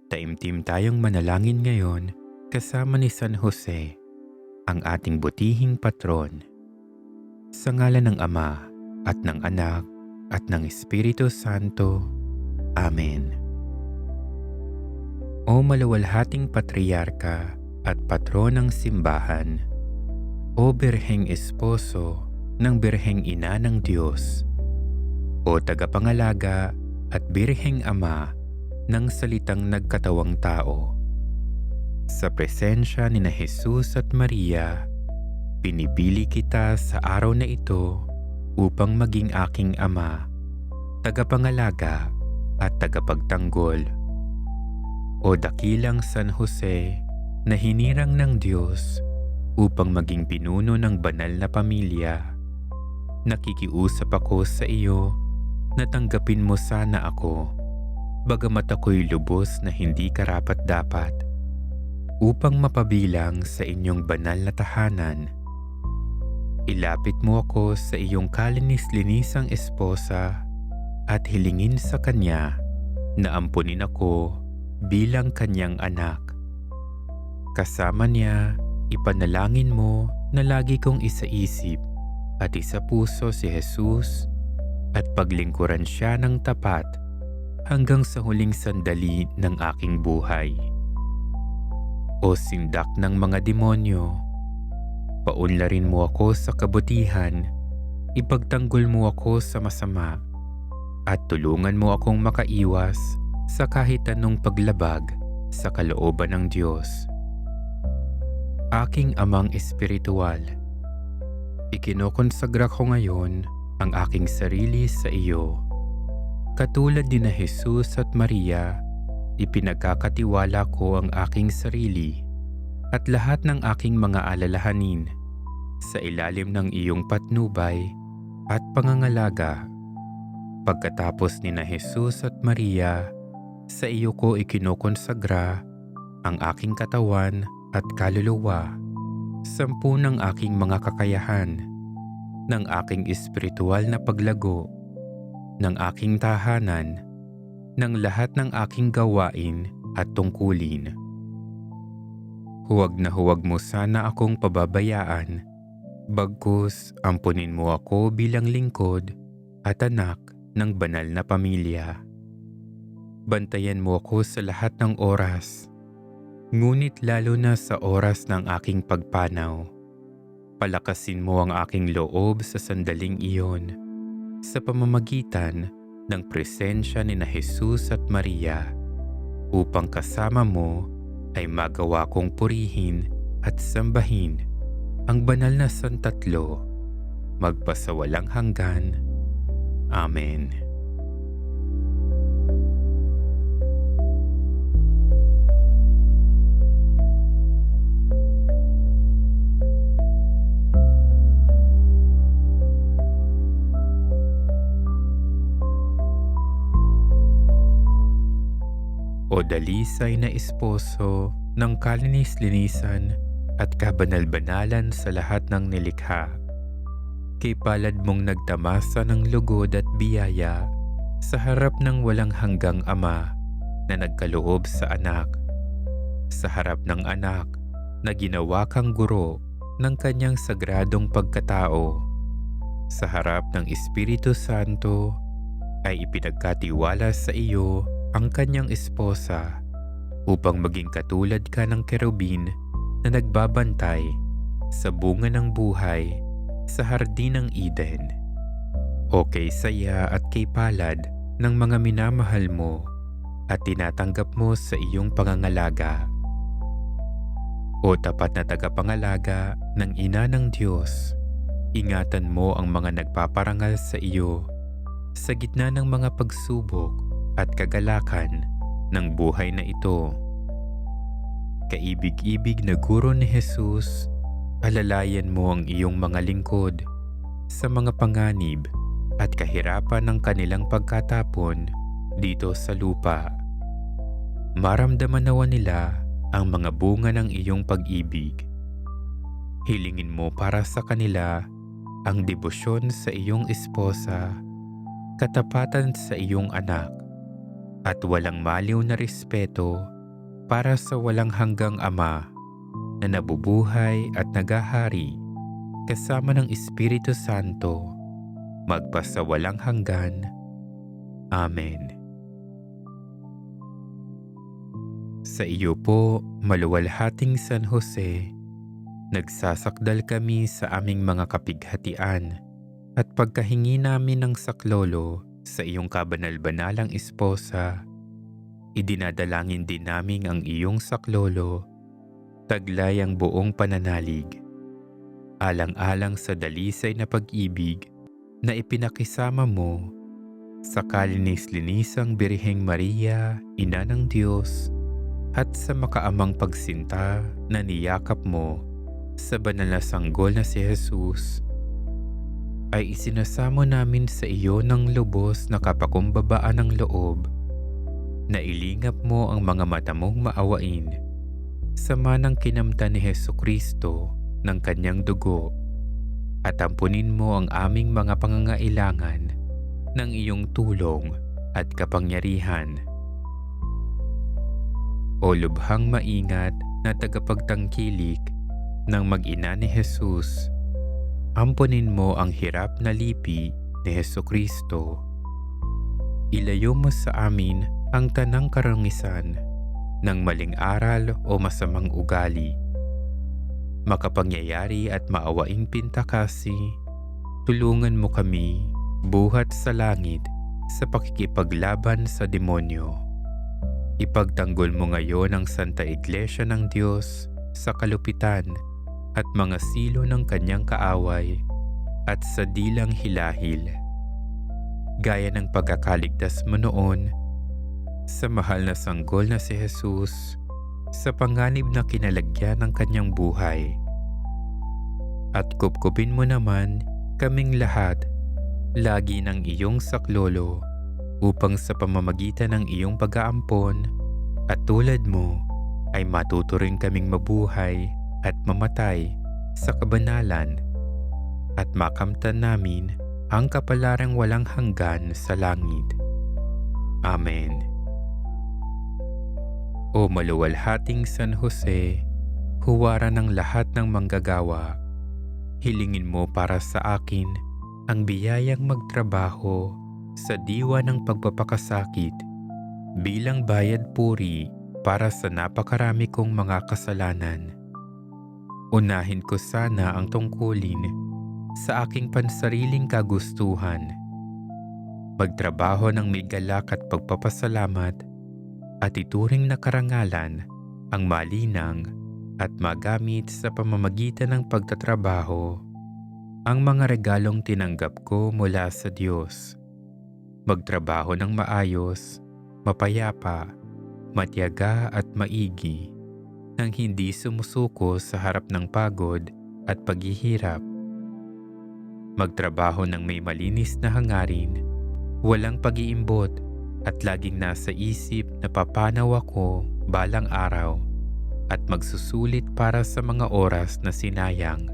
Taimtim tayong manalangin ngayon kasama ni San Jose, ang ating butihing patron. Sa ngalan ng Ama at ng Anak at ng Espiritu Santo. Amen. O maluwalhating Patriarka at Patron ng Simbahan, O Birheng Esposo ng Birheng Ina ng Diyos, O Tagapangalaga at Birheng Ama ng Salitang Nagkatawang Tao, sa presensya ni na Jesus at Maria, pinipili kita sa araw na ito upang maging aking ama, tagapangalaga at tagapagtanggol. O dakilang San Jose na hinirang ng Diyos upang maging pinuno ng banal na pamilya, nakikiusap ako sa iyo na tanggapin mo sana ako, bagamat ako'y lubos na hindi karapat-dapat, upang mapabilang sa inyong banal na tahanan. Ilapit mo ako sa iyong kalinis-linisang esposa at hilingin sa kanya na ampunin ako bilang kanyang anak. Kasama niya, ipanalangin mo na lagi kong isaisip at isapuso si Jesus at paglingkuran siya ng tapat hanggang sa huling sandali ng aking buhay. O sindak ng mga demonyo, paunlarin mo ako sa kabutihan, ipagtanggol mo ako sa masama, at tulungan mo akong makaiwas sa kahit anong paglabag sa kalooban ng Diyos. Aking Amang Espiritual, ikinokonsagra ko ngayon ang aking sarili sa iyo. Katulad ni na Jesus at Maria, ipinagkakatiwala ko ang aking sarili at lahat ng aking mga alalahanin sa ilalim ng iyong patnubay at pangangalaga. Pagkatapos ni na Jesus at Maria, sa iyo ko ikinokonsagra ang aking katawan at kaluluwa, 10 ng aking mga kakayahan, ng aking espiritual na paglago, ng aking tahanan, ng lahat ng aking gawain at tungkulin. Huwag na huwag mo sana akong pababayaan, bagkus ampunin mo ako bilang lingkod at anak ng banal na pamilya. Bantayan mo ako sa lahat ng oras, ngunit lalo na sa oras ng aking pagpanaw. Palakasin mo ang aking loob sa sandaling iyon sa pamamagitan ng presensya ni na Jesus at Maria, upang kasama mo ay magawa kong purihin at sambahin ang banal na Santatlo, magpasawalang hanggan. Amen. O dalisay na esposo ng kalinis-linisan at kabanal-banalan sa lahat ng nilikha, kay palad mong nagtamasa ng lugod at biyaya sa harap ng walang hanggang Ama na nagkaloob sa anak, sa harap ng anak na ginawa kang guro ng kanyang sagradong pagkatao, sa harap ng Espiritu Santo ay ipinagkatiwala sa iyo ang kanyang esposa upang maging katulad ka ng kerubin na nagbabantay sa bunga ng buhay sa hardin ng Eden. O kay saya at kay palad ng mga minamahal mo at tinatanggap mo sa iyong pangangalaga. O tapat na tagapangalaga ng Ina ng Diyos, ingatan mo ang mga nagpaparangal sa iyo sa gitna ng mga pagsubok at kagalakan ng buhay na ito. Kaibig-ibig na guro ni Jesus, alalayan mo ang iyong mga lingkod sa mga panganib at kahirapan ng kanilang pagkatapon dito sa lupa. Maramdaman nawa nila ang mga bunga ng iyong pag-ibig. Hilingin mo para sa kanila ang debosyon sa iyong esposa, katapatan sa iyong anak, at walang maliw na respeto para sa walang hanggang Ama na nabubuhay at nagahari kasama ng Espiritu Santo magpasawalang hanggan. Amen. Sa iyo po, maluwalhating San Jose, nagsasakdal kami sa aming mga kapighatian at pagkahingi namin ng saklolo sa iyong kabanal-banalang esposa. Idinadalangin din namin ang iyong saklolo, taglay ang buong pananalig, alang-alang sa dalisay na pag-ibig na ipinakisama mo sa kalinis-linisang Birheng Maria, Ina ng Diyos, at sa makaamang pagsinta na niyakap mo sa banal na sanggol na si Jesus, ay isinasamo namin sa iyo ng lubos na kapakumbabaan ng loob na ilingap mo ang mga mata mong maawain sa manang kinamtan ni Hesukristo ng kanyang dugo, at ampunin mo ang aming mga pangangailangan ng iyong tulong at kapangyarihan. O lubhang maingat na tagapagtangkilik ng mag-ina ni Jesus, ampunin mo ang hirap na lipi ni Hesukristo. Ilayo mo sa amin ang tanang karangisan ng maling aral o masamang ugali. Makapangyayari at maawaing pintakasi, tulungan mo kami buhat sa langit sa pakikipaglaban sa demonyo. Ipagtanggol mo ngayon ang Santa Iglesia ng Diyos sa kalupitan at mga silo ng kanyang kaaway at sa dilang hilahil, gaya ng pagkakaligtas mo noon sa mahal na sanggol na si Jesus sa panganib na kinalagyan ng kanyang buhay. At kupkupin mo naman kaming lahat lagi ng iyong saklolo, upang sa pamamagitan ng iyong pag-aampon at tulad mo ay matuto rin kaming mabuhay at mamatay sa kabanalan at makamtan namin ang kapalarang walang hanggan sa langit. Amen. O maluwalhating San Jose, huwara ng lahat ng manggagawa, hilingin mo para sa akin ang biyayang magtrabaho sa diwa ng pagpapakasakit bilang bayad puri para sa napakarami kong mga kasalanan. Unahin ko sana ang tungkulin sa aking pansariling kagustuhan. Magtrabaho ng may galak at pagpapasalamat at ituring na karangalan ang malinang at magamit sa pamamagitan ng pagtatrabaho ang mga regalong tinanggap ko mula sa Diyos. Magtrabaho ng maayos, mapayapa, matiyaga at maigi, nang hindi sumusuko sa harap ng pagod at paghihirap. Magtrabaho ng may malinis na hangarin, walang pag-iimbot at laging nasa isip na papanaw ako balang araw at magsusulit para sa mga oras na sinayang.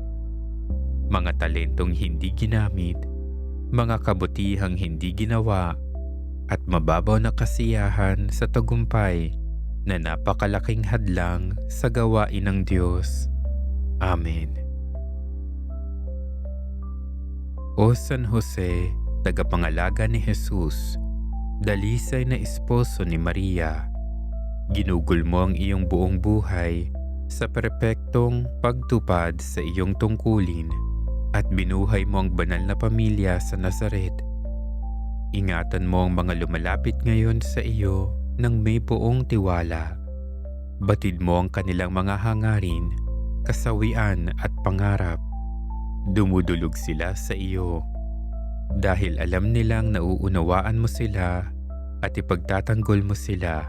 Mga talentong hindi ginamit, mga kabutihang hindi ginawa, at mababaw na kasiyahan sa tagumpay na napakalaking hadlang sa gawain ng Diyos. Amen. O San Jose, tagapangalaga ni Jesus, dalisay na esposo ni Maria, ginugol mo ang iyong buong buhay sa perpektong pagtupad sa iyong tungkulin at binuhay mo ang banal na pamilya sa Nazaret. Ingatan mo ang mga lumalapit ngayon sa iyo ng may buong tiwala. Batid mo ang kanilang mga hangarin, kasawian at pangarap. Dumudulog sila sa iyo dahil alam nilang nauunawaan mo sila at ipagtatanggol mo sila.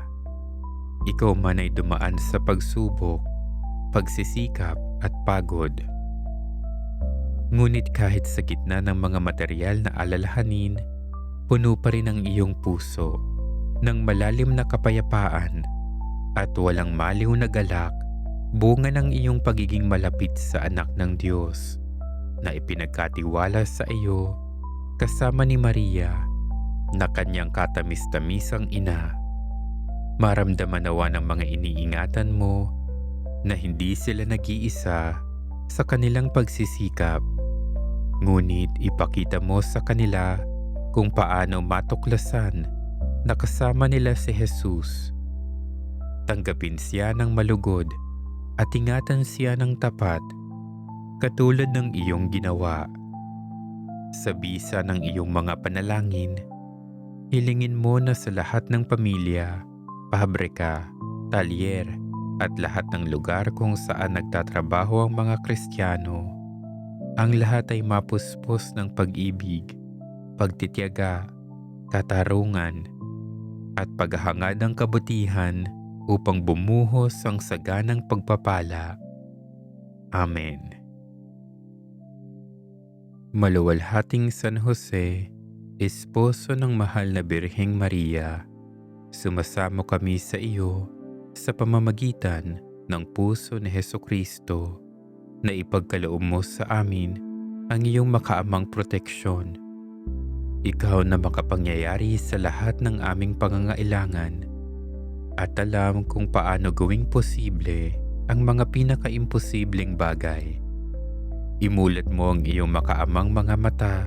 Ikaw man ay dumaan sa pagsubok, pagsisikap at pagod. Ngunit kahit sa gitna ng mga material na alalahanin, puno pa rin ang iyong puso ng malalim na kapayapaan at walang maliw na galak, bunga ng iyong pagiging malapit sa anak ng Diyos na ipinagkatiwala sa iyo kasama ni Maria na kanyang katamis-tamisang ina. Maramdaman nawa ng mga iniingatan mo na hindi sila nag-iisa sa kanilang pagsisikap. Ngunit ipakita mo sa kanila kung paano matuklasan na kasama nila si Jesus. Tanggapin siya ng malugod at ingatan siya ng tapat katulad ng iyong ginawa. Sa bisa ng iyong mga panalangin, hilingin mo na sa lahat ng pamilya, pabrika, talyer at lahat ng lugar kung saan nagtatrabaho ang mga Kristiyano, ang lahat ay mapuspos ng pag-ibig, pagtitiyaga, katarungan at paghahangad ng kabutihan upang bumuhos ang saganang pagpapala. Amen. Maluwalhating San Jose, Esposo ng mahal na Birheng Maria, sumasamo kami sa iyo sa pamamagitan ng puso ni Hesukristo na ipagkaloob mo sa amin ang iyong makaamang proteksyon. Ikaw na makapangyayari sa lahat ng aming pangangailangan at alam kung paano gawing posible ang mga pinakaimposibleng bagay. Imulat mo ang iyong makaamang mga mata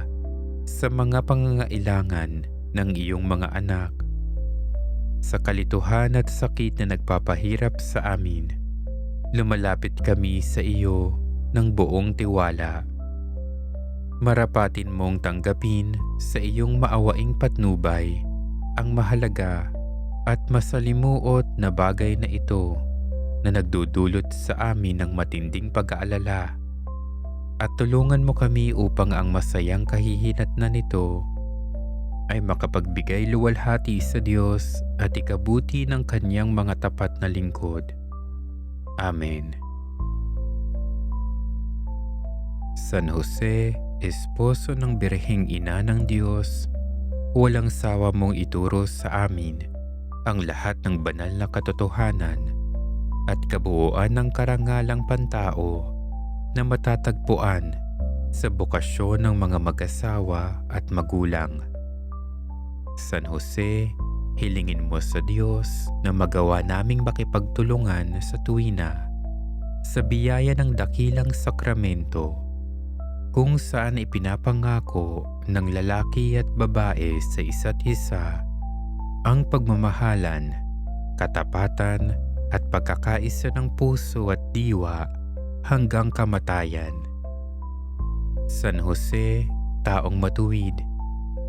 sa mga pangangailangan ng iyong mga anak. Sa kalituhan at sakit na nagpapahirap sa amin, lumalapit kami sa iyo ng buong tiwala. Marapatin mong tanggapin sa iyong maawaing patnubay ang mahalaga at masalimuot na bagay na ito na nagdudulot sa amin ng matinding pag-aalala. At tulungan mo kami upang ang masayang kahihinatnan nito ay makapagbigay luwalhati sa Diyos at ikabuti ng kanyang mga tapat na lingkod. Amen. San Jose, Esposo ng Birheng Ina ng Diyos, walang sawa mong ituro sa amin ang lahat ng banal na katotohanan at kabuuan ng karangalang pantao na matatagpuan sa bokasyon ng mga mag-asawa at magulang. San Jose, hilingin mo sa Diyos na magawa naming makipagtulungan sa tuwina sa biyaya ng dakilang sakramento kung saan ipinapangako ng lalaki at babae sa isa't isa ang pagmamahalan, katapatan at pagkakaisa ng puso at diwa hanggang kamatayan. San Jose, taong matuwid,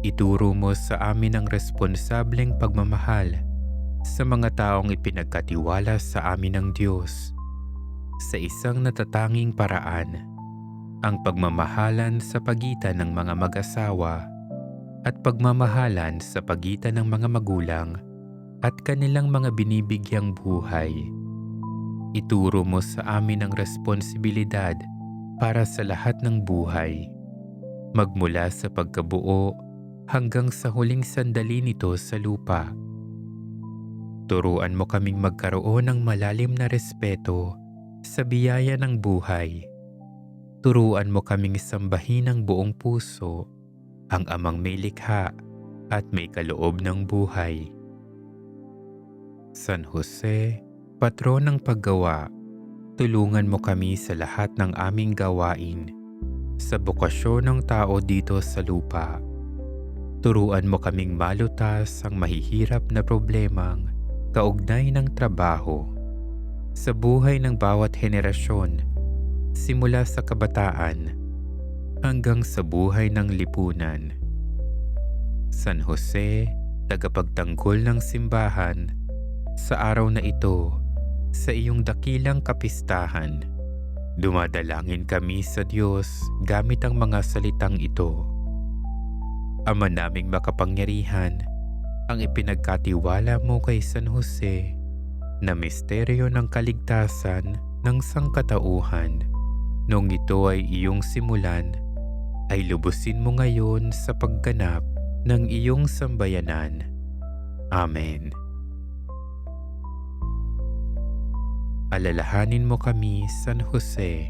ituro mo sa amin ang responsableng pagmamahal sa mga taong ipinagkatiwala sa amin ng Diyos sa isang natatanging paraan, ang pagmamahalan sa pagitan ng mga mag-asawa at pagmamahalan sa pagitan ng mga magulang at kanilang mga binibigyang buhay. Ituro mo sa amin ang responsibilidad para sa lahat ng buhay, magmula sa pagkabuo hanggang sa huling sandali nito sa lupa. Turuan mo kaming magkaroon ng malalim na respeto sa biyaya ng buhay. Turuan mo kaming sambahin ng buong puso ang Amang may likha at may kaloob ng buhay. San Jose, Patron ng paggawa, tulungan mo kami sa lahat ng aming gawain sa bokasyon ng tao dito sa lupa. Turuan mo kaming malutas ang mahihirap na problemang kaugnay ng trabaho sa buhay ng bawat henerasyon, simula sa kabataan hanggang sa buhay ng lipunan. San Jose, tagapagtanggol ng simbahan, sa araw na ito, sa iyong dakilang kapistahan, dumadalangin kami sa Diyos gamit ang mga salitang ito. Ama naming makapangyarihan, ang ipinagkatiwala mo kay San Jose na misteryo ng kaligtasan ng sangkatauhan, noong ito ay iyong simulan, ay lubusin mo ngayon sa pagganap ng iyong sambayanan. Amen. Alalahanin mo kami, San Jose,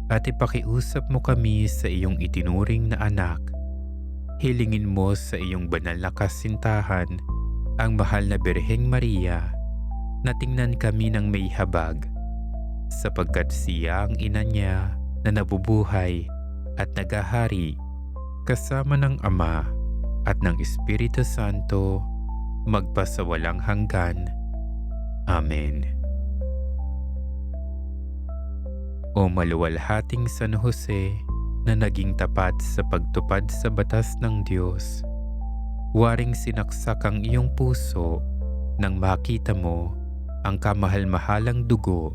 at ipakiusap mo kami sa iyong itinuring na anak. Hilingin mo sa iyong banal na kasintahan ang mahal na Birheng Maria na tingnan kami ng may habag, sapagkat siya ang ina niya na nabubuhay at nagahari kasama ng Ama at ng Espiritu Santo magpasawalang hanggan. Amen. O maluwalhating San Jose na naging tapat sa pagtupad sa batas ng Diyos, waring sinaksak ang iyong puso nang makita mo ang kamahal-mahalang dugo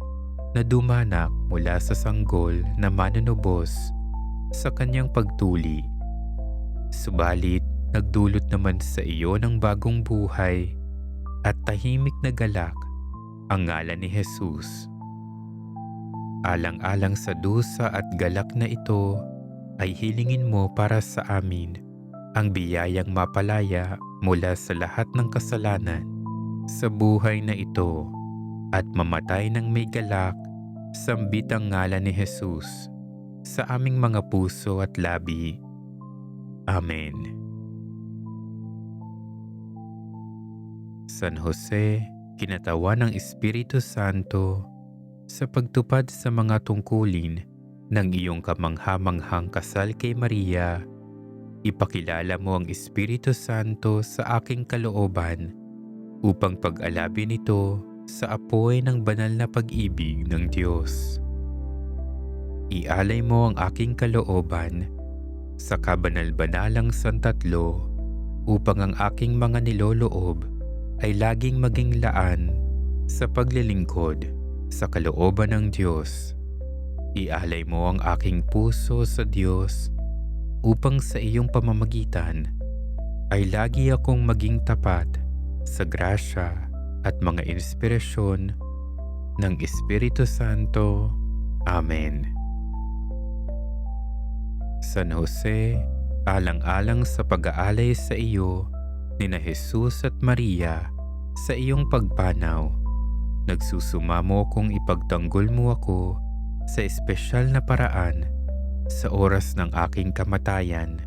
na dumanak mula sa sanggol na manunubos sa kanyang pagtuli. Subalit nagdulot naman sa iyo ng bagong buhay at tahimik na galak ang ngalan ni Jesus. Alang-alang sa dusa at galak na ito, ay hilingin mo para sa amin ang biyayang mapalaya mula sa lahat ng kasalanan sa buhay na ito at mamatay ng may galak, sambit ang ngalan ni Jesus sa aming mga puso at labi. Amen. San Jose, kinatawan ng Espiritu Santo, sa pagtupad sa mga tungkulin ng iyong kamangha-manghang kasal kay Maria, ipakilala mo ang Espiritu Santo sa aking kalooban upang pag-alabin ito sa apoy ng banal na pag-ibig ng Diyos. Ialay mo ang aking kalooban sa kabanal-banalang santatlo upang ang aking mga niloloob ay laging maging laan sa paglilingkod sa kalooban ng Diyos. Ialay mo ang aking puso sa Diyos upang sa iyong pamamagitan ay lagi akong maging tapat sa grasya at mga inspirasyon ng Espiritu Santo. Amen. San Jose, alang-alang sa pag-aalay sa iyo nina Jesus at Maria sa iyong pagpanaw, nagsusumamo kung ipagtanggol mo ako sa espesyal na paraan sa oras ng aking kamatayan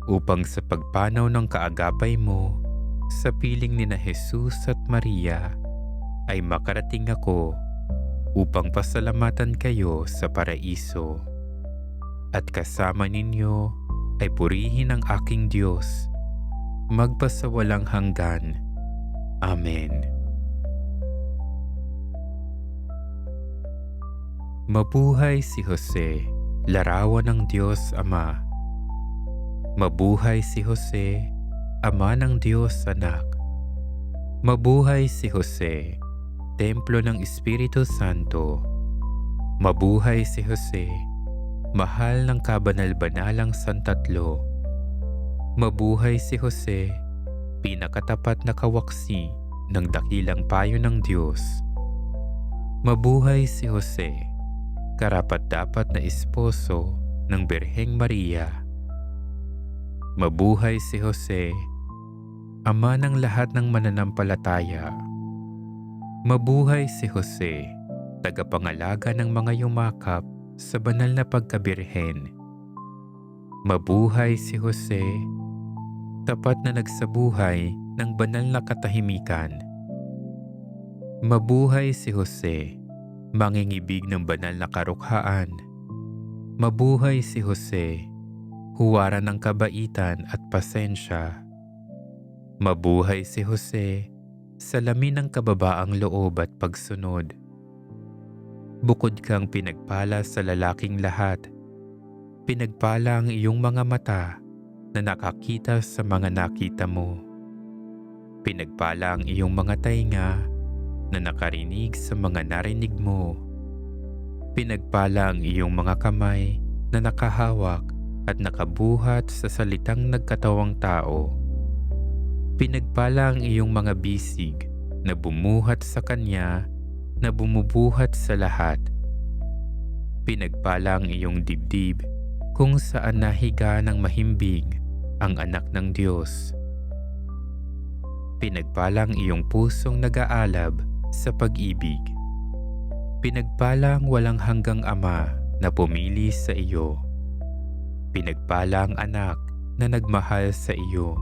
upang sa pagpanaw ng kaagapay mo sa piling nina Jesus at Maria ay makarating ako upang pasalamatan kayo sa paraiso at kasama ninyo ay purihin ang aking Diyos magpasawalang hanggan. Amen. Mabuhay si Jose, larawan ng Diyos Ama. Mabuhay si Jose, Ama ng Diyos Anak. Mabuhay si Jose, Templo ng Espiritu Santo. Mabuhay si Jose, Mahal ng kabanal-banalang santatlo. Mabuhay si Jose, pinakatapat na kawaksi ng dakilang payo ng Diyos. Mabuhay si Jose, karapat-dapat na esposo ng Birheng Maria. Mabuhay si Jose, Ama ng lahat ng mananampalataya. Mabuhay si Jose, tagapangalaga ng mga yumakap sa banal na pagkabirhen. Mabuhay si Jose, tapat na nagsabuhay ng banal na katahimikan. Mabuhay si Jose, mangingibig ng banal na karukhaan. Mabuhay si Jose, huwaran ng kabaitan at pasensya. Mabuhay si Jose, salamin ng kababaang loob at pagsunod. Bukod kang pinagpala sa lalaking lahat, pinagpala ang iyong mga mata na nakakita sa mga nakita mo. Pinagpala ang iyong mga tainga na nakarinig sa mga narinig mo. Pinagpala ang iyong mga kamay na nakahawak at nakabuhat sa salitang nagkatawang tao. Pinagpala ang iyong mga bisig na bumuhat sa Kanya na bumubuhat sa lahat. Pinagpala ang iyong dibdib kung saan nahiga ng mahimbing ang anak ng Diyos. Pinagpala ang iyong pusong nag-aalab sa pag-ibig. Pinagpala ang walang hanggang Ama na pumili sa iyo. Pinagpala ang anak na nagmahal sa iyo.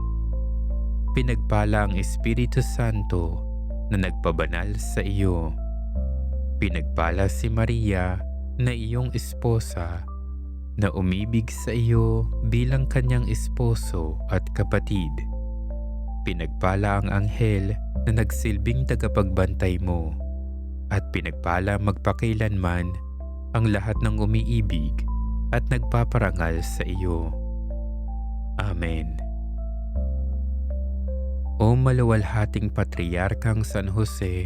Pinagpala ang Espiritu Santo na nagpabanal sa iyo. Pinagpala si Maria na iyong esposa na umibig sa iyo bilang kanyang esposo at kapatid. Pinagpala ang anghel na nagsilbing tagapagbantay mo, at pinagpala magpakailanman ang lahat ng umiibig at nagpaparangal sa iyo. Amen. O maluwalhating Patriarkang San Jose,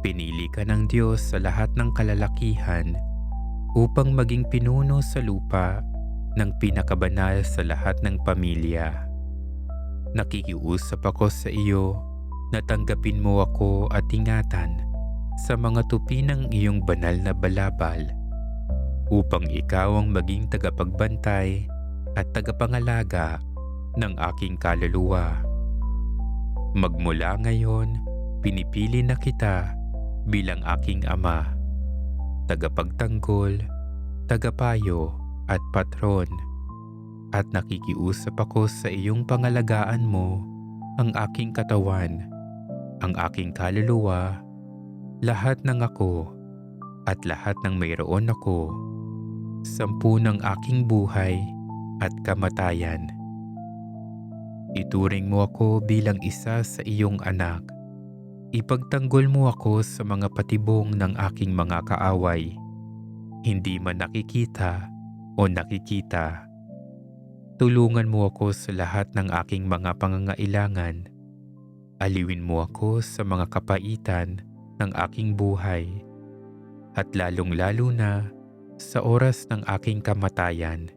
pinili ka ng Diyos sa lahat ng kalalakihan upang maging pinuno sa lupa ng pinakabanal sa lahat ng pamilya. Nakikiusap ako sa iyo na tanggapin mo ako at ingatan sa mga tupi ng iyong banal na balabal upang ikaw ang maging tagapagbantay at tagapangalaga ng aking kaluluwa. Magmula ngayon, pinipili na kita bilang aking ama, tagapagtanggol, tagapayo at patron, at nakikiusap ako sa iyong pangalagaan mo ang aking katawan, ang aking kaluluwa, lahat ng ako at lahat ng mayroon ako, sampu ng aking buhay at kamatayan. Ituring mo ako bilang isa sa iyong anak. Ipagtanggol mo ako sa mga patibong ng aking mga kaaway, hindi man nakikita o nakikita. Tulungan mo ako sa lahat ng aking mga pangangailangan. Aliwin mo ako sa mga kapaitan ng aking buhay, at lalong-lalo na sa oras ng aking kamatayan.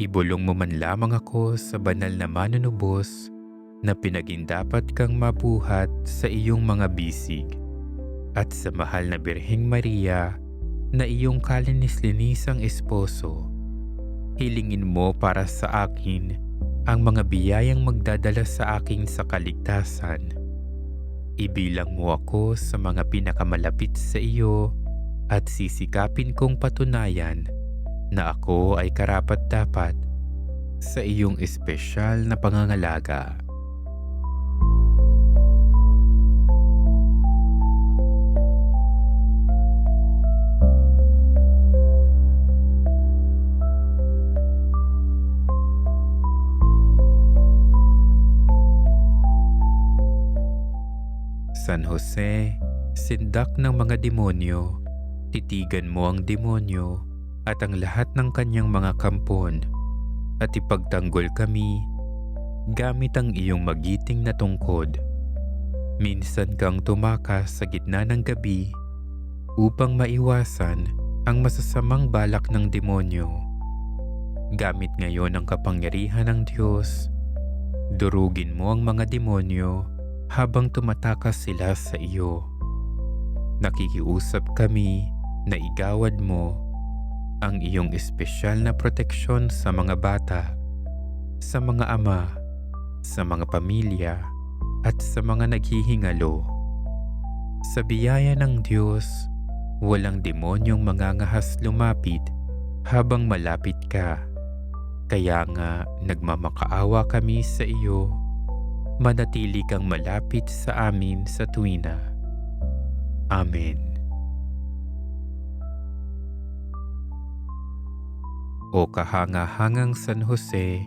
Ibulong mo man lamang ako sa banal na manunubos na pinagindapat kang mabuhat sa iyong mga bisig, at sa mahal na Birheng Maria na iyong kalinis-linisang esposo. Hilingin mo para sa akin ang mga biyayang magdadala sa akin sa kaligtasan. Ibilang mo ako sa mga pinakamalapit sa iyo at sisikapin kong patunayan na ako ay karapat-dapat sa iyong espesyal na pangangalaga. San Jose, sindak ng mga demonyo, titigan mo ang demonyo at ang lahat ng kanyang mga kampon, at ipagtanggol kami gamit ang iyong magiting na tungkod. Minsan kang tumakas sa gitna ng gabi upang maiwasan ang masasamang balak ng demonyo. Gamit ngayon ang kapangyarihan ng Diyos, durugin mo ang mga demonyo habang tumatakas sila sa iyo. Nakikiusap kami na igawad mo ang iyong espesyal na proteksyon sa mga bata, sa mga ama, sa mga pamilya, at sa mga naghihingalo. Sa biyaya ng Diyos, walang demonyong mangangahas lumapit habang malapit ka. Kaya nga nagmamakaawa kami sa iyo, manatili kang malapit sa amin sa tuwina. Amen. O kahanga-hangang San Jose,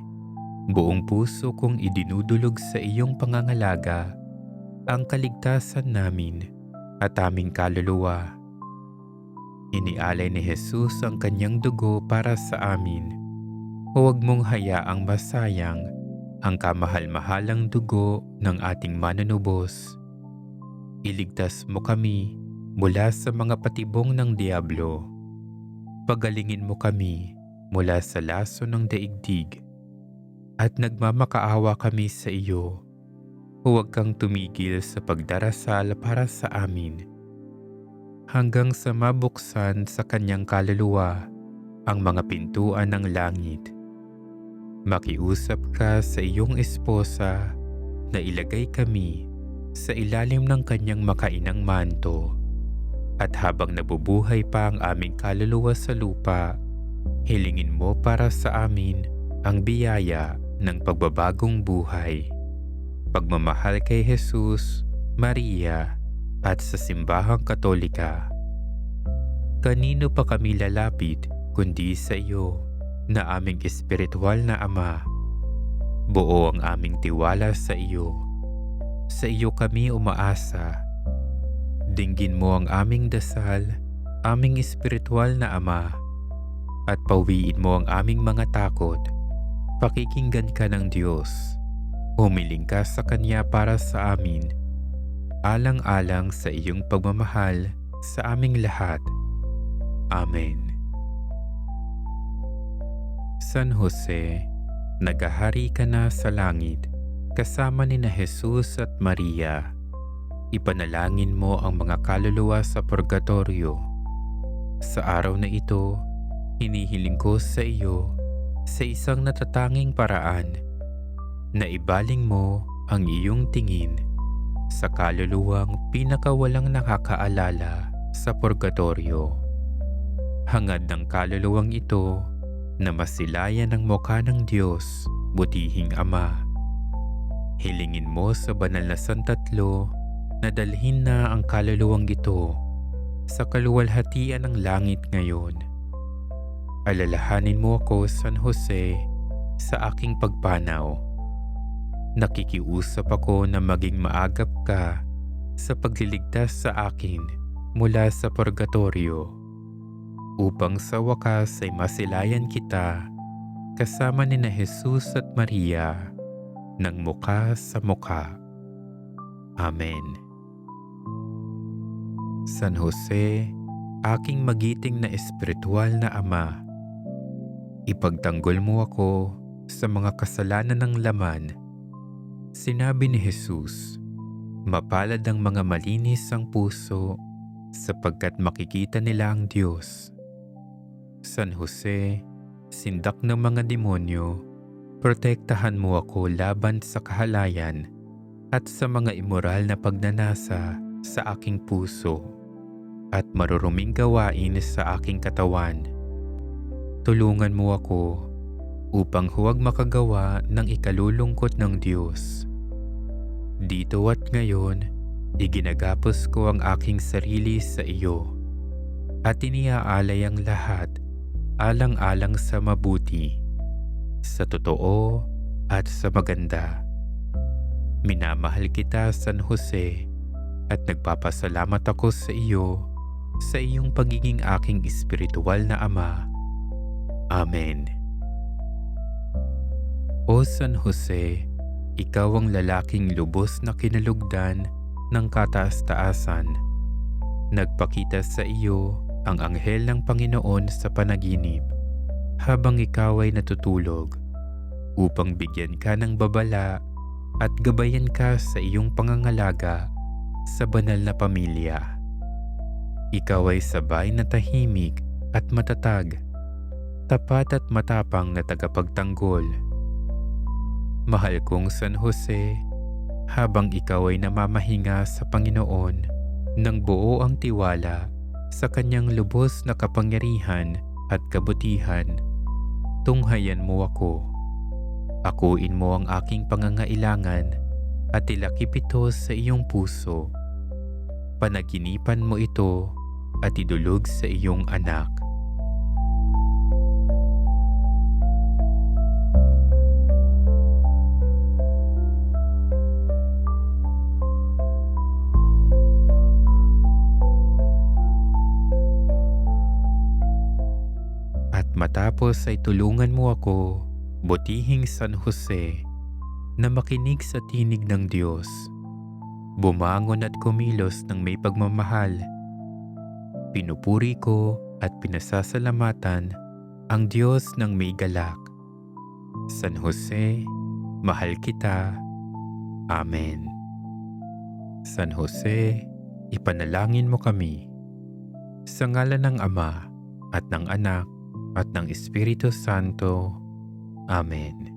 buong puso kong idinudulog sa iyong pangangalaga ang kaligtasan namin at aming kaluluwa. Inialay ni Jesus ang kanyang dugo para sa amin. Huwag mong hayaang masayang ang kamahal-mahalang dugo ng ating manunubos. Iligtas mo kami mula sa mga patibong ng diablo. Pagalingin mo kami mula sa laso ng daigdig. At nagmamakaawa kami sa iyo. Huwag kang tumigil sa pagdarasal para sa amin, hanggang sa mabuksan sa kanyang kaluluwa ang mga pintuan ng langit. Makiusap ka sa iyong esposa na ilagay kami sa ilalim ng kanyang makainang manto, at habang nabubuhay pa ang aming kaluluwa sa lupa, hilingin mo para sa amin ang biyaya ng pagbabagong buhay. Pagmamahal kay Jesus, Maria, at sa Simbahang Katolika. Kanino pa kami lalapit kundi sa iyo na aming espiritual na Ama? Buo ang aming tiwala sa iyo. Sa iyo kami umaasa. Dinggin mo ang aming dasal, aming espiritual na Ama, at pawiin mo ang aming mga takot. Pakikinggan ka ng Diyos. Humiling ka sa Kanya para sa amin, alang-alang sa iyong pagmamahal sa aming lahat. Amen. San Jose, nagahari ka na sa langit, kasama ni na Jesus at Maria. Ipanalangin mo ang mga kaluluwa sa purgatorio. Sa araw na ito, hinihiling ko sa iyo sa isang natatanging paraan na ibaling mo ang iyong tingin sa kaluluwang pinakawalang nakakaalala sa purgatorio. Hangad ng kaluluwang ito na masilayan ang mukha ng Diyos, butihing Ama. Hilingin mo sa banal na Santatlo na dalhin na ang kaluluwang ito sa kaluwalhatian ng langit ngayon. Alalahanin mo ako, San Jose, sa aking pagpanaw. Nakikiusap ako na maging maagap ka sa pagliligtas sa akin mula sa purgatorio, upang sa wakas ay masilayan kita kasama ni na Jesus at Maria ng mukha sa mukha. Amen. San Jose, aking magiting na espiritual na Ama, ipagtanggol mo ako sa mga kasalanan ng laman. Sinabi ni Jesus, mapalad ang mga malinis ang puso sapagkat makikita nila ang Diyos. San Jose, sindak ng mga demonyo, protektahan mo ako laban sa kahalayan at sa mga immoral na pagnanasa sa aking puso at maruruming gawain sa aking katawan. Tulungan mo ako upang huwag makagawa ng ikalulungkot ng Diyos. Dito at ngayon, iginagapos ko ang aking sarili sa iyo at iniaalay ang lahat alang-alang sa mabuti, sa totoo at sa maganda. Minamahal kita, San Jose, at nagpapasalamat ako sa iyo sa iyong pagiging aking espiritual na Ama. Amen. O San Jose, ikaw ang lalaking lubos na kinalugdan ng kataas-taasan. Nagpakita sa iyo ang anghel ng Panginoon sa panaginip habang ikaw ay natutulog, upang bigyan ka ng babala at gabayan ka sa iyong pangangalaga sa banal na pamilya. Ikaw ay sabay na tahimik at matatag, tapat at matapang na tagapagtanggol. Mahal kong San Jose, habang ikaw ay namamahinga sa Panginoon ng buo ang tiwala sa kanyang lubos na kapangyarihan at kabutihan, tunghayan mo ako. Akuin mo ang aking pangangailangan at ilakip ito sa iyong puso. Panaginipan mo ito at idulog sa iyong anak. At matapos ay tulungan mo ako, butihing San Jose, na makinig sa tinig ng Diyos, bumangon at kumilos ng may pagmamahal. Pinupuri ko at pinasasalamatan ang Diyos ng may galak. San Jose, mahal kita. Amen. San Jose, ipanalangin mo kami. Sa ngalan ng Ama at ng Anak at ng Espiritu Santo. Amen.